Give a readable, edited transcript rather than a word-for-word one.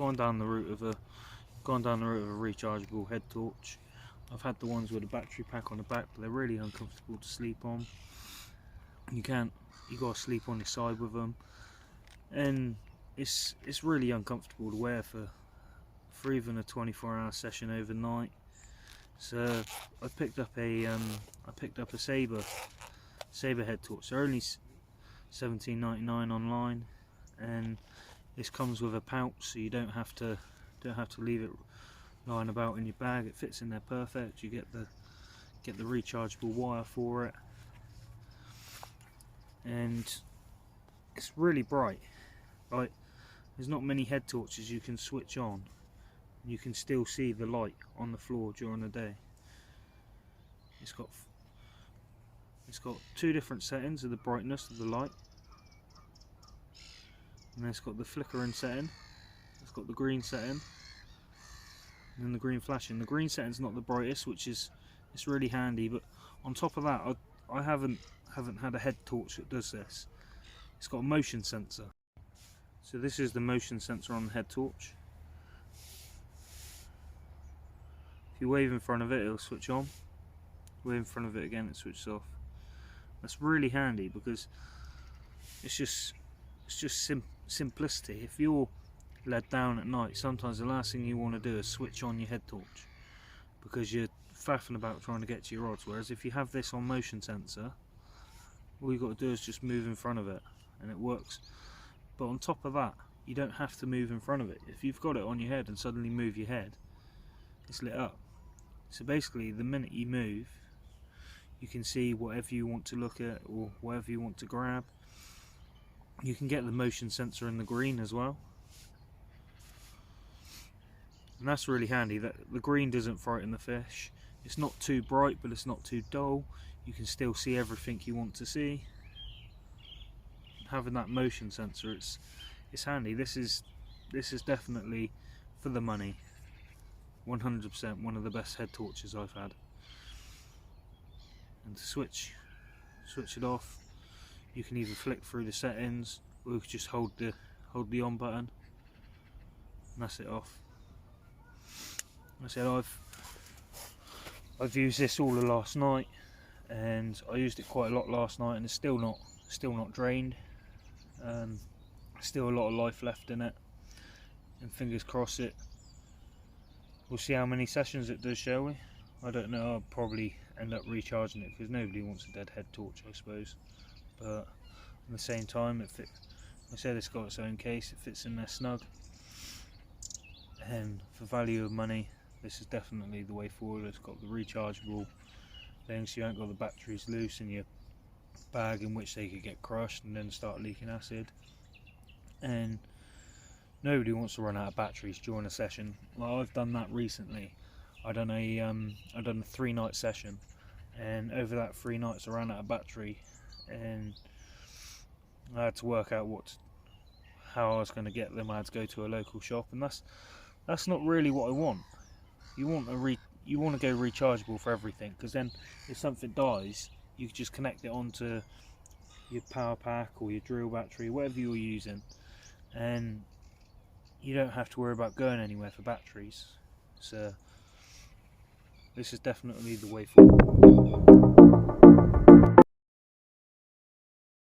gone down the route of a rechargeable head torch. I've had the ones with a battery pack on the back, but they're really uncomfortable to sleep on. You got to sleep on your side with them, and it's really uncomfortable to wear for even a 24-hour session overnight. So I picked up a Saber head torch. They're only $17.99 online, and this comes with a pouch, so you don't have to leave it lying about in your bag. It fits in there perfect. You get the rechargeable wire for it, and it's really bright. Like, there's not many head torches you can switch on. You can still see the light on the floor during the day. It's got two different settings of the brightness of the light, and then it's got the flickering setting. It's got the green setting, and then the green flashing. The green setting's not the brightest, it's really handy. But on top of that, I haven't had a head torch that does this. It's got a motion sensor. So this is the motion sensor on the head torch. If you wave in front of it, it'll switch on. Wave in front of it again, it switches off. That's really handy because it's just simplicity. If you're led down at night, sometimes the last thing you want to do is switch on your head torch because you're faffing about trying to get to your rods. Whereas if you have this on motion sensor, all you've got to do is just move in front of it and it works. But on top of that, you don't have to move in front of it. If you've got it on your head and suddenly move your head, it's lit up. So basically, the minute you move, you can see whatever you want to look at or whatever you want to grab. You can get the motion sensor in the green as well, and that's really handy. That the green doesn't frighten the fish. It's not too bright, but it's not too dull. You can still see everything you want to see. Having that motion sensor, it's handy. This is definitely for the money. 100% one of the best head torches I've had. And to switch it off, you can either flick through the settings, or you can just hold the on button, and that's it off. Like I said, I've used this all of last night, and I used it quite a lot last night, and it's still not drained. Still a lot of life left in it, and fingers crossed we'll see how many sessions it does, shall we? I don't know. I'll probably end up recharging it because nobody wants a dead head torch, I suppose. But at the same time, I said it's got its own case. It fits in there snug, and for value of money, this is definitely the way forward. It's got the rechargeable thing, so you ain't got the batteries loose in your bag, in which they could get crushed and then start leaking acid. And nobody wants to run out of batteries during a session. Well, I've done that recently. I done a 3-night session, and over that 3 nights I ran out of battery, and I had to work out how I was going to get them. I had to go to a local shop, and that's not really what I want. You want to go rechargeable for everything, because then if something dies, you can just connect it onto your power pack or your drill battery, whatever you're using, and you don't have to worry about going anywhere for batteries. So this is definitely the way forward.